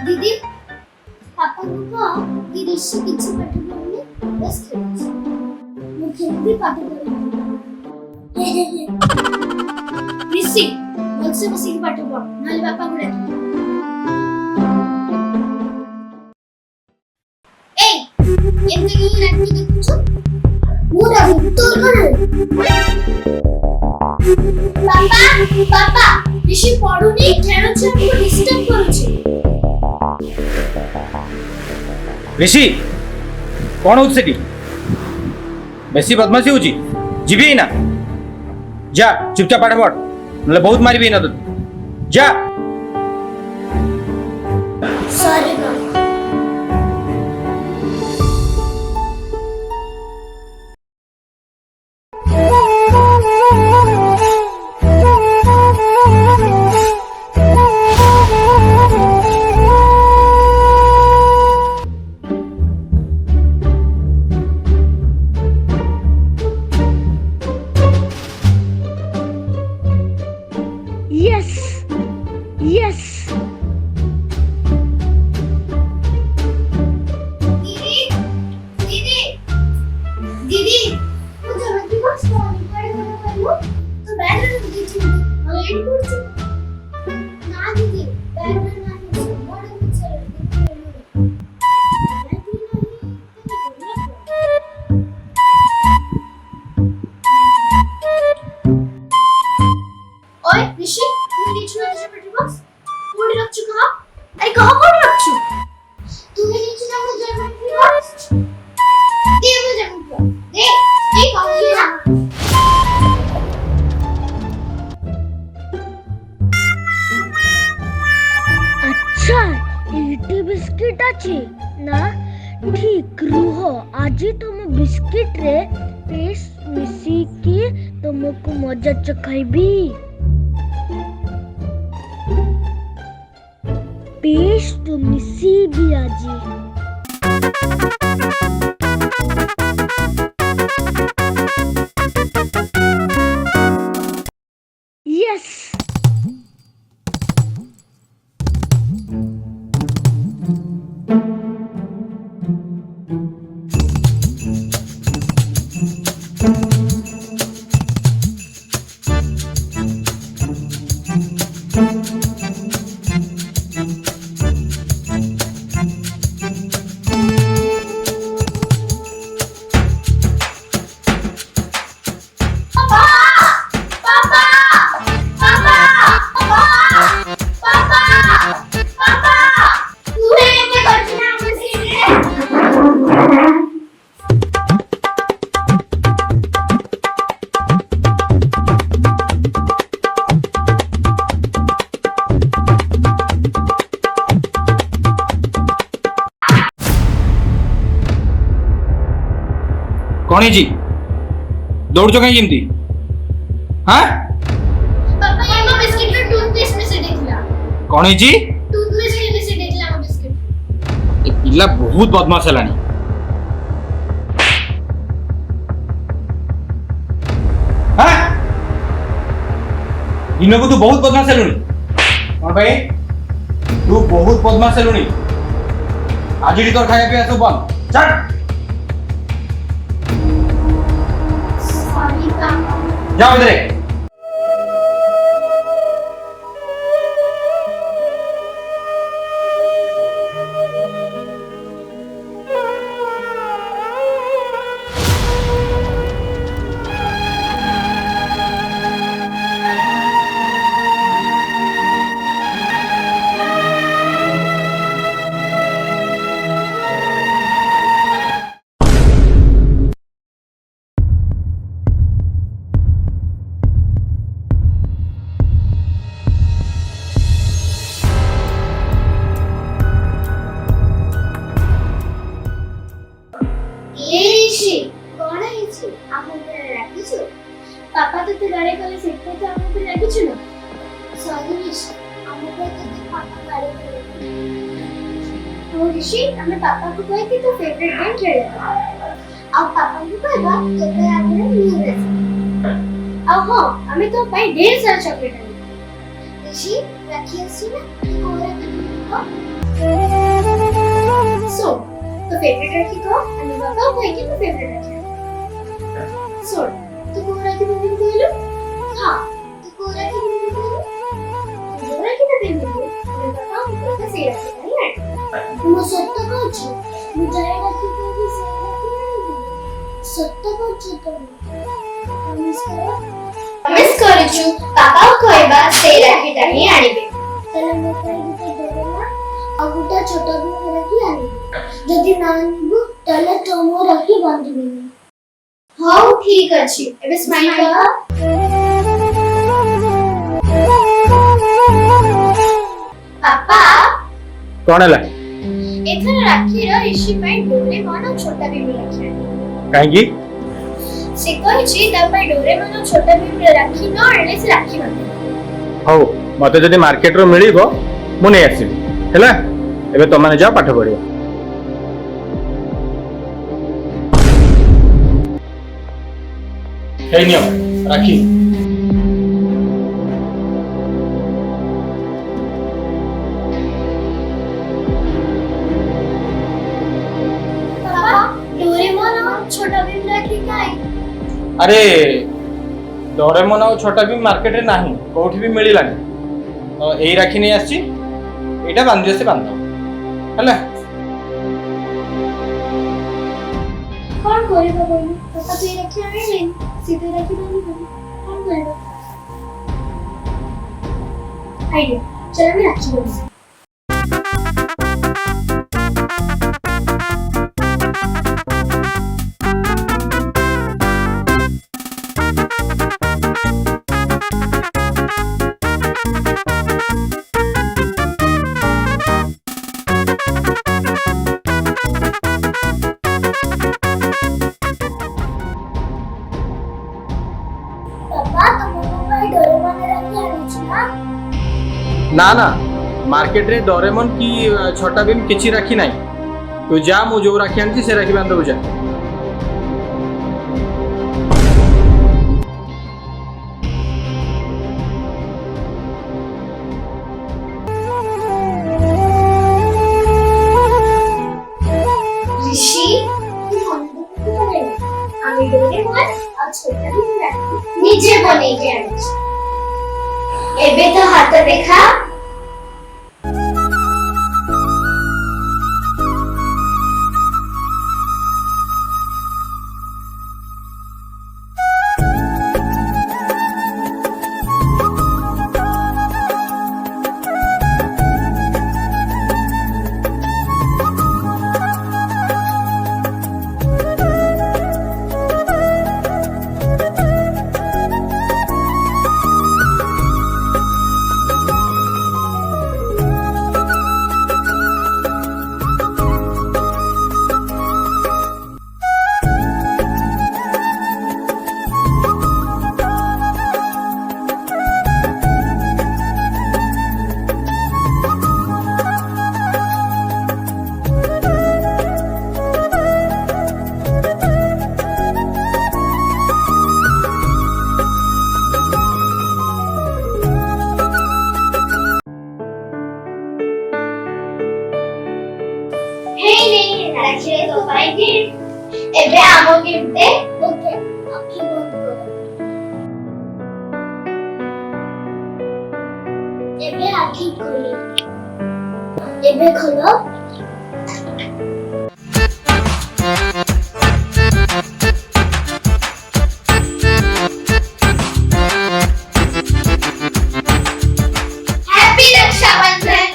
दीदी पापा को कहो कि ऋषि किसी पाठ पढ़ने बस खेलुଛି ମୁଁ ଖେଳି ପାଠ ପଢିବି ऋषि ଭଲସେ ବସିକି ପାଠ ପଢ ନହେଲେ ବାପା କୁ ଡାକିବେ ଏଇ ଏମିତି କି ନାଟକ ଦେଖୁଛୁ ମୁଁ ରାଗୁ ତୋର କଣ पापा पापा ऋषि पढुनी खेलुଛି ଆମକୁ डिस्टर्ब କରୁଛି ऋषि कौन हो सेठी बेसी बदमाशी होची जीवी ना जा चुपचाप पाठ पढ़ नले बहुत मारिबी ना तो जा सॉरी बिस्किट अच्छी ना ठीक रुह आज तुम बिस्किट रे पेस्ट मिसी की तुमको मजा चखाइबी पेस्ट मिसी भी आजी यस कौन है जी दौड़ कहीं जिमती हाँ पापा ये मैं बिस्किट में टूथपेस्ट में से देखला कौन है जी टूथपेस्ट में से देखला मैं बिस्किट ए पिल्ला बहुत बदमाश हलानी हाँ इनो को तू बहुत बदमाश हलुनी कौन भाई तू बहुत बदमाश हलुनी आज ही तोर खाया पिया सब बंद चल जाओ इधर तो ऋषि हमें पापा को कहे कि तो फेवरेट गेम खेले अब पापा को कहबा तो पे आगे न्यू ड्रेस अब हो हमें तो भाई ढेर सारा चॉकलेट है ऋषि रखी अच्छी ना कोरा सो तो फेवरेट रखी तो हमें पापा को कहे कि तो फेवरेट रखी सो तो कोरा की मम्मी को बोलो हाँ तो कोरा की मम्मी को बोलो कोरा की तो मम्मी को हमें पापा को कैसे रखी नहीं ମୁଁ ସତ କହୁଛି ମୁଁ ଯାଇ ରାଖିବି ବି ସେ ସତ କହୁଛି ତ ପ୍ରମିସ୍ କରୁଛୁ ପାପା କହିବା ସେଇ ରାଖିଟା ହିଁ ଆଣିବେ ତାହେଲେ ମୋ ପାଇଁ ଗୋଟେ ଡୋରେମନ୍ ଆଉ ଗୋଟେ ଛୋଟ ବି ରାଖି ଆଣିବି ଯଦି ନା ଆଣିବୁ ତାହେଲେ ତ ମୁଁ ରାଖି ବାନ୍ଧିବିନି ହଉ ଠିକ ଅଛି ଏବେ ସ୍ମାଇଲ୍ କର ପାପା କଣ ହେଲା ଏଥର ରାକ୍ଷୀର ଋଷି ପାଇଁ ଡୋରେମନ୍ ଆଉ ଛୋଟା ଭୀମ ରାକ୍ଷୀ କାହିଁକି ସେ କହିଛି ତା ପାଇଁ ଡୋରେମନ୍ ଆଉ ଛୋଟା ଭୀମର ରାକ୍ଷୀ ନ ଆଣିଲେ ସେ ରାକ୍ଷୀ ବାନ୍ଧିବ ହଉ ମତେ ଯଦି ମାର୍କେଟରୁ ମିଳିବ ମୁଁ ନେଇ ଆସିବି ହେଲା ଏବେ ତମମାନେ ଯାଅ ପାଠ ପଢିବ ହେଇ ନିଅ ରାକ୍ଷୀ डोरेमोन और छोटा भीम राखी काई अरे डोरेमोन और छोटा भीम मार्केट रे नाही कोठी भी मिलिलानी तो एई राखी नहीं आसी एटा बांधियो से बांधो हला कौन करेगा बोल पापा तो ये राखी आने ले सीधे राखी बांधी कौन करेगा आइडिया चलो मैं राखी बांधूं ना ना मार्केट रे डोरेमोन की छोटा भीम किछि राखी नाही तो जा मु जो राखी आनछि से राखी बांधो जा ऋषि আমি ডোরেমন আর ছোটা ভীম রাখি নিজে বনেইকে আনছি ଏବେ ତ ହାତ ଦେଖା ରାକ୍ଷୀରେ ତୋ ପାଇଁ ଗିଫ୍ଟ ଏବେ ଆମ ଗିଫ୍ଟ ଦେ ଓକେ ଆଖି ବନ୍ଦ କର ଏବେ ଆଖି ଖୋଲ ଏବେ ଖୋଲ हैप्पी रक्षाबंधन